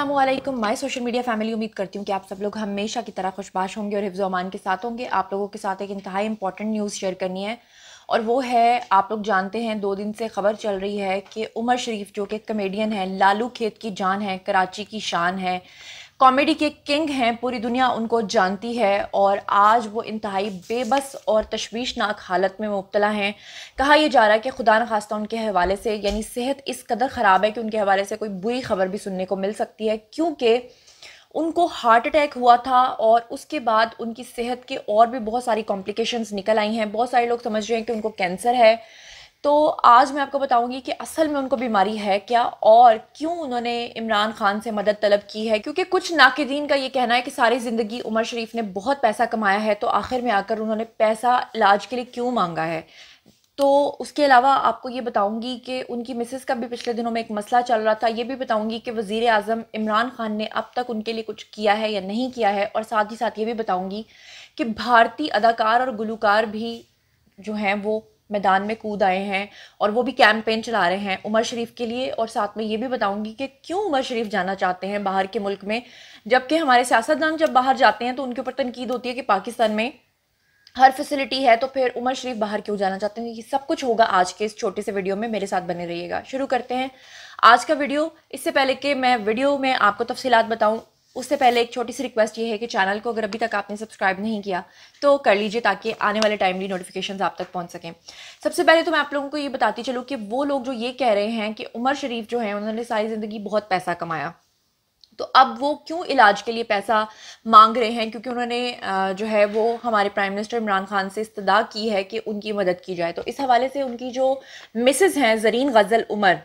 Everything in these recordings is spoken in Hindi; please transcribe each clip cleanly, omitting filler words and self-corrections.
अस्सलामुअलैकुम माय सोशल मीडिया फैमिली। उम्मीद करती हूँ कि आप सब लोग हमेशा की तरह खुशबाश होंगे और हिफ्ज़ अमान के साथ होंगे। आप लोगों के साथ एक इंतहाई इंपॉर्टेंट न्यूज़ शेयर करनी है और वो है, आप लोग जानते हैं 2 दिन से खबर चल रही है कि उमर शरीफ जो कि कमेडियन है, लालू खेत की जान है, कराची की शान है, कॉमेडी के किंग हैं, पूरी दुनिया उनको जानती है और आज वो इंतहाई बेबस और तशवीशनाक हालत में मुब्तला हैं। कहा यह जा रहा है कि खुदा न खास्ता उनके हवाले से यानी सेहत इस कदर ख़राब है कि उनके हवाले से कोई बुरी खबर भी सुनने को मिल सकती है, क्योंकि उनको हार्ट अटैक हुआ था और उसके बाद उनकी सेहत के और भी बहुत सारी कॉम्प्लिकेशंस निकल आई हैं। बहुत सारे लोग समझ रहे हैं कि उनको कैंसर है। तो आज मैं आपको बताऊंगी कि असल में उनको बीमारी है क्या और क्यों उन्होंने इमरान खान से मदद तलब की है, क्योंकि कुछ नाकिदीन का ये कहना है कि सारी ज़िंदगी उमर शरीफ ने बहुत पैसा कमाया है, तो आखिर में आकर उन्होंने पैसा इलाज के लिए क्यों मांगा है। तो उसके अलावा आपको ये बताऊंगी कि उनकी मिसेस का भी पिछले दिनों में एक मसला चल रहा था। ये भी बताऊंगी कि वज़ीर आज़म इमरान खान ने अब तक उनके लिए कुछ किया है या नहीं किया है, और साथ ही साथ ये भी बताऊंगी कि भारतीय अदाकार और गुलकार भी जो हैं वो मैदान में कूद आए हैं और वो भी कैंपेन चला रहे हैं उमर शरीफ के लिए। और साथ में ये भी बताऊंगी कि क्यों उमर शरीफ जाना चाहते हैं बाहर के मुल्क में, जबकि हमारे सियासतदान जब बाहर जाते हैं तो उनके ऊपर तनकीद होती है कि पाकिस्तान में हर फैसिलिटी है, तो फिर उमर शरीफ बाहर क्यों जाना चाहते हैं। ये सब कुछ होगा आज के इस छोटे से वीडियो में, मेरे साथ बने रहिएगा। शुरू करते हैं आज का वीडियो। इससे पहले कि मैं वीडियो में आपको तफसीलात बताऊं, उससे पहले एक छोटी सी रिक्वेस्ट ये है कि चैनल को अगर अभी तक आपने सब्सक्राइब नहीं किया तो कर लीजिए, ताकि आने वाले टाइमली नोटिफिकेशंस आप तक पहुंच सकें। सबसे पहले तो मैं आप लोगों को ये बताती चलूँ कि वो लोग जो ये कह रहे हैं कि उमर शरीफ जो है उन्होंने सारी ज़िंदगी बहुत पैसा कमाया, तो अब वो क्यों इलाज के लिए पैसा मांग रहे हैं, क्योंकि उन्होंने जो है वो हमारे प्राइम मिनिस्टर इमरान खान से इस्तदा की है कि उनकी मदद की जाए। तो इस हवाले से उनकी जो मिसेस हैं ज़रीन गज़ल उमर,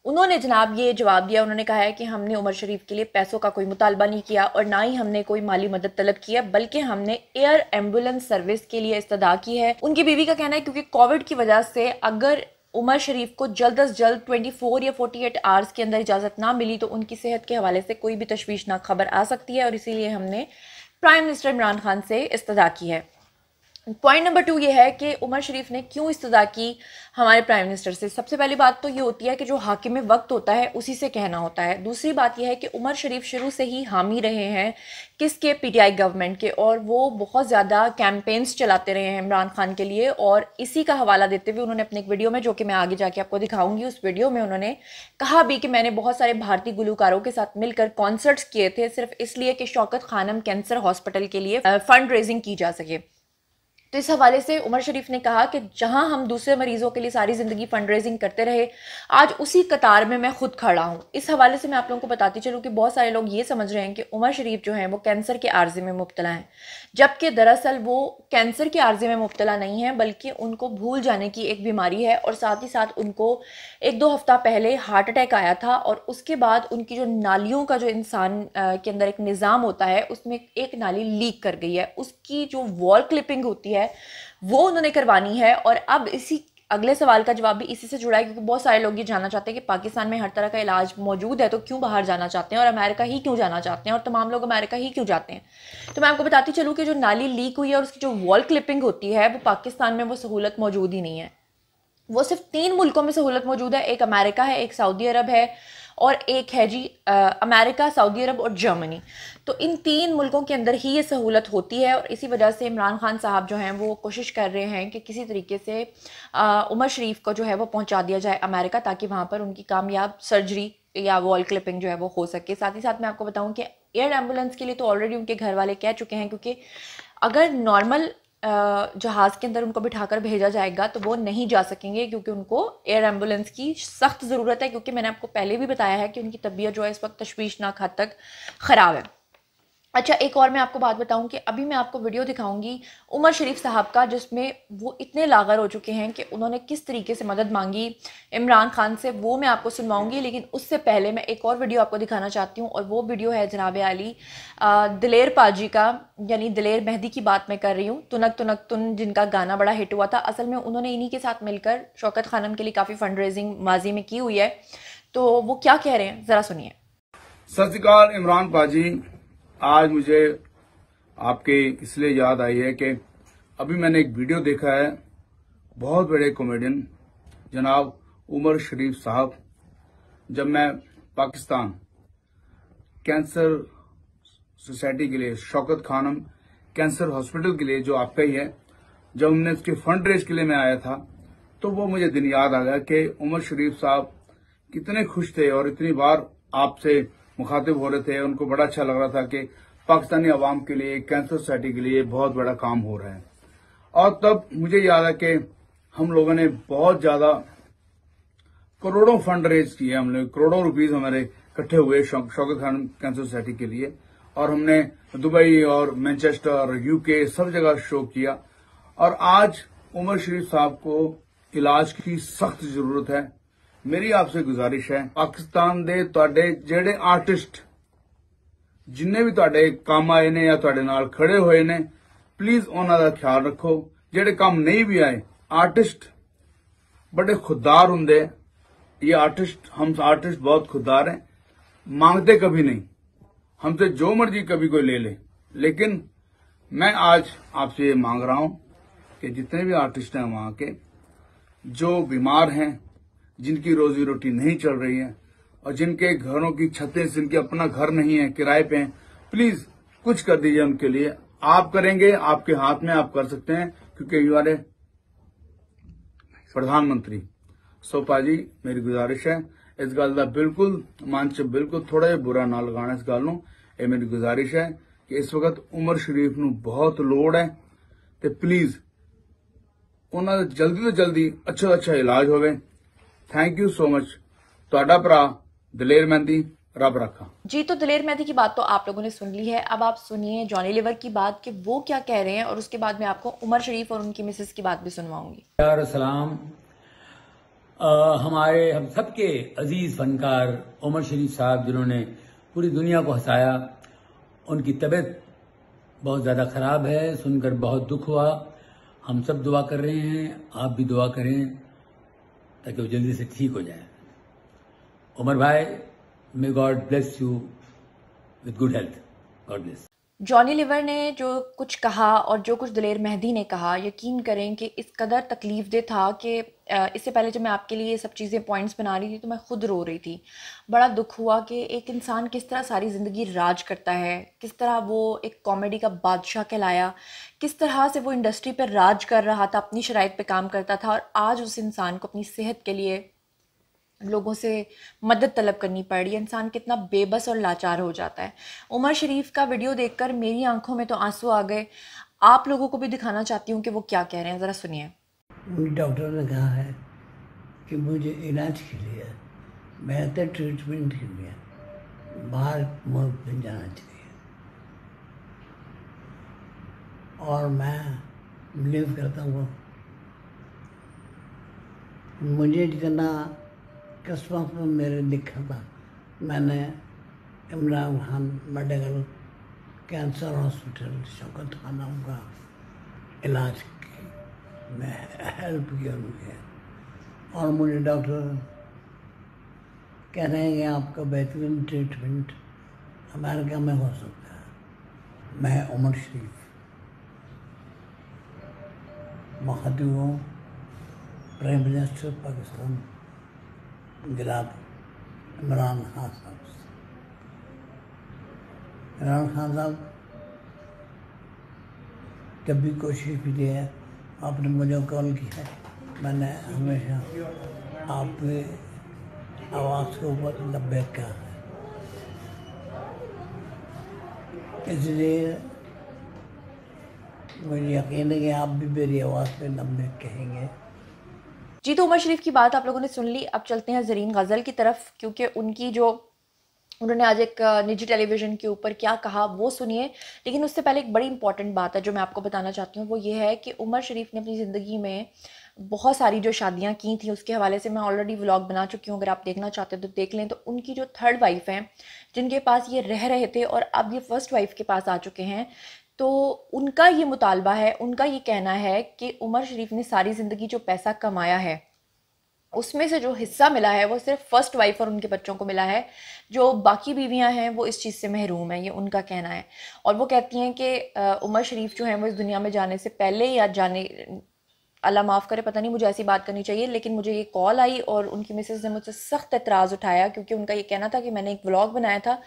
उन्होंने जनाब ये जवाब दिया। उन्होंने कहा है कि हमने उमर शरीफ के लिए पैसों का कोई मुतालबा नहीं किया और ना ही हमने कोई माली मदद तलब किया, बल्कि हमने एयर एम्बुलेंस सर्विस के लिए इस्तदा की है। उनकी बीवी का कहना है क्योंकि कोविड की वजह से अगर उमर शरीफ को जल्द अज जल्द 24 या 48 आवर्स के अंदर इजाज़त ना मिली तो उनकी सेहत के हवाले से कोई भी तशवीशनाक खबर आ सकती है, और इसीलिए हमने प्राइम मिनिस्टर इमरान खान से इस्तदा की है। पॉइंट नंबर 2 ये है कि उमर शरीफ ने क्यों इस्तदा की हमारे प्राइम मिनिस्टर से। सबसे पहली बात तो ये होती है कि जो हाकिम वक्त होता है उसी से कहना होता है। दूसरी बात यह है कि उमर शरीफ शुरू से ही हामी रहे हैं किसके, पीटीआई गवर्नमेंट के, और वो बहुत ज़्यादा कैंपेन्स चलाते रहे हैं इमरान खान के लिए। और इसी का हवाला देते हुए उन्होंने अपने एक वीडियो में, जो कि मैं आगे जाके आपको दिखाऊंगी, उस वीडियो में उन्होंने कहा भी कि मैंने बहुत सारे भारतीय गुलकारों के साथ मिलकर कॉन्सर्ट्स किए थे सिर्फ इसलिए कि शौकत खानम कैंसर हॉस्पिटल के लिए फंड रेजिंग की जा सके। तो इस हवाले से उमर शरीफ ने कहा कि जहां हम दूसरे मरीजों के लिए सारी ज़िंदगी फंड रेजिंग करते रहे, आज उसी कतार में मैं खुद खड़ा हूं। इस हवाले से मैं आप लोगों को बताती चलूँ कि बहुत सारे लोग ये समझ रहे हैं कि उमर शरीफ जो है वो कैंसर के आर्जे में मुब्तला हैं, जबकि दरअसल वो कैंसर के आर्जे में मुब्तला नहीं है, बल्कि उनको भूल जाने की एक बीमारी है। और साथ ही साथ उनको 1-2 हफ्ता पहले हार्ट अटैक आया था और उसके बाद उनकी जो नालियों का जो इंसान के अंदर एक निज़ाम होता है उसमें एक नाली लीक कर गई है, उसकी जो वॉल क्लिपिंग होती है वो उन्होंने करवानी है। और अब इसी अगले सवाल का जवाब भी इसी से जुड़ा है, क्योंकि बहुत सारे लोग ये जानना चाहते हैं कि पाकिस्तान में हर तरह का इलाज मौजूद है तो क्यों बाहर जाना चाहते हैं और अमेरिका ही क्यों जाना चाहते हैं और तमाम लोग अमेरिका ही क्यों जाते हैं। तो मैं आपको बताती चलूँ कि जो नाली लीक हुई है और उसकी जो वॉल क्लिपिंग होती है वो पाकिस्तान में वो सहूलत मौजूद ही नहीं है। वो सिर्फ 3 मुल्कों में सहूलत मौजूद है, एक अमेरिका है, एक सऊदी अरब है और एक है जी अमेरिका, सऊदी अरब और जर्मनी। तो इन 3 मुल्कों के अंदर ही ये सहूलत होती है और इसी वजह से इमरान खान साहब जो हैं वो कोशिश कर रहे हैं कि किसी तरीके से उमर शरीफ को जो है वो पहुंचा दिया जाए अमेरिका, ताकि वहाँ पर उनकी कामयाब सर्जरी या वॉल क्लिपिंग जो है वो हो सके। साथ ही साथ मैं आपको बताऊँ कि एयर एम्बुलेंस के लिए तो ऑलरेडी उनके घर वाले कह चुके हैं, क्योंकि अगर नॉर्मल जहाज़ के अंदर उनको बिठाकर भेजा जाएगा तो वो नहीं जा सकेंगे, क्योंकि उनको एयर एम्बुलेंस की सख्त ज़रूरत है, क्योंकि मैंने आपको पहले भी बताया है कि उनकी तबीयत जो है इस वक्त तशवीशनाक हद तक ख़राब है। अच्छा, एक और मैं आपको बात बताऊं कि अभी मैं आपको वीडियो दिखाऊंगी उमर शरीफ साहब का, जिसमें वो इतने लागर हो चुके हैं कि उन्होंने किस तरीके से मदद मांगी इमरान खान से, वो मैं आपको सुनवाऊंगी। लेकिन उससे पहले मैं एक और वीडियो आपको दिखाना चाहती हूँ, और वो वीडियो है जनाब आली दिलेर पाजी का, यानी दिलेर मेहदी की बात मैं कर रही हूँ। तुनक तुनक तुन जिनका गाना बड़ा हिट हुआ था, असल में उन्होंने इन्हीं के साथ मिलकर शौकत खानम के लिए काफ़ी फंड रेजिंग माजी में की हुई है। तो वो क्या कह रहे हैं ज़रा सुनिए। सत श्री अकाल इमरान पाजी, आज मुझे आपके इसलिए याद आई है कि अभी मैंने एक वीडियो देखा है, बहुत बड़े कॉमेडियन जनाब उमर शरीफ साहब, जब मैं पाकिस्तान कैंसर सोसाइटी के लिए, शौकत खानम कैंसर हॉस्पिटल के लिए जो आपका ही है, जब हमने उसके फंड रेज के लिए मैं आया था तो वो मुझे दिन याद आ गया कि उमर शरीफ साहब कितने खुश थे और इतनी बार आपसे मुखातिब हो रहे थे। उनको बड़ा अच्छा लग रहा था कि पाकिस्तानी अवाम के लिए, कैंसर सोसाइटी के लिए बहुत बड़ा काम हो रहा है। और तब मुझे याद है कि हम लोगों ने बहुत ज्यादा करोड़ों फंड रेज किए, हमने करोड़ों रुपीस हमारे इकट्ठे हुए शौकत खान कैंसर सोसाइटी के लिए, और हमने दुबई और मैनचेस्टर, यूके सब जगह शो किया। और आज उमर शरीफ साहब को इलाज की सख्त जरूरत है। मेरी आपसे गुजारिश है, पाकिस्तान दे तुहाडे जेड़े आर्टिस्ट जिन्ने भी तुहाडे काम आए ने या तुहाडे नाल खड़े हुए ने, प्लीज उन्हां दा ख्याल रखो। जेड़े काम नहीं भी आए, आर्टिस्ट बड़े खुददार हुंदे। ये हम आर्टिस्ट बहुत खुददार हैं, मांगते कभी नहीं, हमसे जो मर्जी कभी कोई ले ले। लेकिन मैं आज आपसे ये मांग रहा हूं कि जितने भी आर्टिस्ट हैं वहां के, जो बीमार हैं, जिनकी रोजी रोटी नहीं चल रही है और जिनके घरों की छतें, जिनके अपना घर नहीं है, किराए पे हैं, प्लीज कुछ कर दीजिए उनके लिए। आप करेंगे, आपके हाथ में, आप कर सकते हैं, क्योंकि यू आर प्रधानमंत्री। सो पाजी मेरी गुजारिश है, इस गल का बिल्कुल मन च बिल्कुल थोड़ा जिहा बुरा ना लगाना। इस गल नूं ये मेरी गुजारिश है कि इस वक्त उमर शरीफ नूं बहुत लोड़ है, तो प्लीज उन्होंने जल्दी तो जल्दी अच्छा इलाज होवे। Thank you so much. तुहाडा भरा दलेर मेहंदी, रब रखा। जी, तो दलेर मेहंदी की बात तो आप लोगों ने सुन ली है। अब आप सुनिए जॉनी लीवर की बात कि वो क्या कह रहे हैं, और उसके बाद मैं आपको उमर शरीफ और उनकी मिसेस की बात भी सुनवाऊंगी। सलाम। हम सबके अजीज फनकार उमर शरीफ साहब, जिन्होंने पूरी दुनिया को हंसाया, उनकी तबीयत बहुत ज़्यादा ख़राब है, सुनकर बहुत दुख हुआ। हम सब दुआ कर रहे हैं, आप भी दुआ करें ताकि वो जल्दी से ठीक हो जाए। उमर भाई, may God bless you with good health. God bless. Johnny Lever ने जो कुछ कहा और जो कुछ दलेर मेहंदी ने कहा, यकीन करें कि इस कदर तकलीफ़देह था कि इससे पहले जब मैं आपके लिए ये सब चीज़ें पॉइंट्स बना रही थी तो मैं खुद रो रही थी। बड़ा दुख हुआ कि एक इंसान किस तरह सारी ज़िंदगी राज करता है, किस तरह वो एक कॉमेडी का बादशाह कहलाया, किस तरह से वो इंडस्ट्री पर राज कर रहा था, अपनी शराइत पे काम करता था, और आज उस इंसान को अपनी सेहत के लिए लोगों से मदद तलब करनी पड़ रही है। इंसान कितना बेबस और लाचार हो जाता है। उमर शरीफ का वीडियो देखकर मेरी आंखों में तो आंसू आ गए। आप लोगों को भी दिखाना चाहती हूँ कि वो क्या कह रहे हैं, ज़रा सुनिए। डॉक्टर ने कहा है कि मुझे इलाज के लिए, बेहतर ट्रीटमेंट के लिए बाहर मुल्क में जाना चाहिए, और मैं बिलीव करता हूँ मुझे जितना किस्मत में मेरे लिखा था, मैंने Imran Khan medical cancer hospital Shaukat Khanum का इलाज में हेल्प किया मुझे, और मुझे डॉक्टर कह रहे हैं कि आपका बेहतरीन ट्रीटमेंट अमेरिका में हो सकता है। मैं उमर शरीफ मुखातिब हूँ प्राइम मिनिस्टर पाकिस्तान जनाब इमरान खान साहब से। इमरान खान साहब, जब भी कोशिश की है आपने मुझे कॉल किया, मैंने हमेशा आपके आवाज़ के ऊपर लब्बैक कहा है, इसलिए मुझे यकीन है कि आप भी मेरी आवाज़ पे लब्बैक कहेंगे। जी, तो उमर शरीफ की बात आप लोगों ने सुन ली। अब चलते हैं ज़रीन गज़ल की तरफ, क्योंकि उन्होंने आज एक निजी टेलीविज़न के ऊपर क्या कहा वो सुनिए। लेकिन उससे पहले एक बड़ी इंपॉर्टेंट बात है जो मैं आपको बताना चाहती हूँ, वो ये है कि उमर शरीफ ने अपनी ज़िंदगी में बहुत सारी जो शादियाँ की थी, उसके हवाले से मैं ऑलरेडी व्लॉग बना चुकी हूँ, अगर आप देखना चाहते हो तो देख लें। तो उनकी जो थर्ड वाइफ हैं, जिनके पास ये रह रहे थे और अब ये फर्स्ट वाइफ के पास आ चुके हैं, तो उनका ये मुतालबा है, उनका ये कहना है कि उमर शरीफ ने सारी ज़िंदगी जो पैसा कमाया है, उसमें से जो हिस्सा मिला है वो सिर्फ फर्स्ट वाइफ और उनके बच्चों को मिला है। जो बाकी बीवियां हैं वो इस चीज़ से महरूम हैं, ये उनका कहना है। और वो कहती हैं कि उमर शरीफ जो हैं वो इस दुनिया में जाने से पहले या अल्लाह माफ़ करे, पता नहीं मुझे ऐसी बात करनी चाहिए, लेकिन मुझे ये कॉल आई और उनकी मिसेज़ ने मुझसे सख्त एतराज़ उठाया, क्योंकि उनका ये कहना था कि मैंने एक व्लॉग बनाया था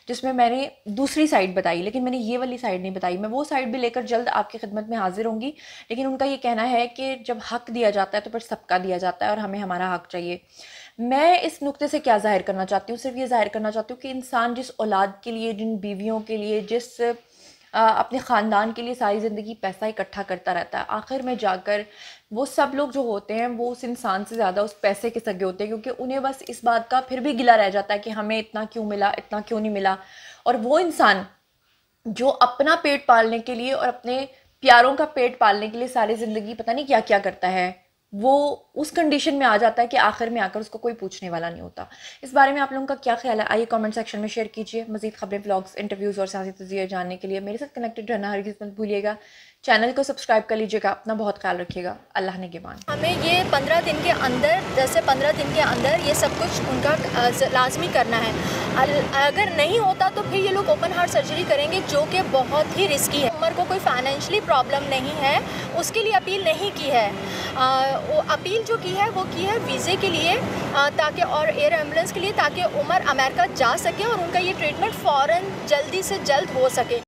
जिसमें मैंने दूसरी साइड बताई, लेकिन मैंने ये वाली साइड नहीं बताई। मैं वो साइड भी लेकर जल्द आपकी खिदमत में हाजिर होंगी, लेकिन उनका ये कहना है कि जब हक़ दिया जाता है तो फिर सबका दिया जाता है और हमें हमारा हक़ चाहिए। मैं इस नुक्ते से क्या ज़ाहिर करना चाहती हूँ, सिर्फ ये ज़ाहिर करना चाहती हूँ कि इंसान जिस औलाद के लिए, जिन बीवियों के लिए, जिस अपने ख़ानदान के लिए सारी ज़िंदगी पैसा इकट्ठा करता रहता है, आखिर में जाकर वो सब लोग जो होते हैं वो उस इंसान से ज़्यादा उस पैसे के सगे होते हैं, क्योंकि उन्हें बस इस बात का फिर भी गिला रह जाता है कि हमें इतना क्यों मिला, इतना क्यों नहीं मिला। और वो इंसान जो अपना पेट पालने के लिए और अपने प्यारों का पेट पालने के लिए सारी ज़िंदगी पता नहीं क्या क्या करता है, वो उस कंडीशन में आ जाता है कि आखिर में आकर उसको कोई पूछने वाला नहीं होता। इस बारे में आप लोगों का क्या ख्याल है, आइए कमेंट सेक्शन में शेयर कीजिए। मज़ीद खबरें, व्लॉग्स, इंटरव्यूज़ और सियासी तज़किरे जानने के लिए मेरे साथ कनेक्टेड रहना हरगिज़ मत भूलिएगा। चैनल को सब्सक्राइब कर लीजिएगा। अपना बहुत ख्याल रखिएगा। अल्लाह निगहबान। हमें ये 15 दिन के अंदर, 10 से 15 दिन के अंदर ये सब कुछ उनका लाजमी करना है। अगर नहीं होता तो फिर ये लोग ओपन हार्ट सर्जरी करेंगे, जो कि बहुत ही रिस्की है। उमर को कोई फाइनेंशियली प्रॉब्लम नहीं है, उसके लिए अपील नहीं की है। वो अपील जो की है वो की है वीज़े के लिए, ताकि और एयर एम्बुलेंस के लिए, ताकि उमर अमेरिका जा सके और उनका ये ट्रीटमेंट फ़ौरन जल्दी से जल्द हो सके।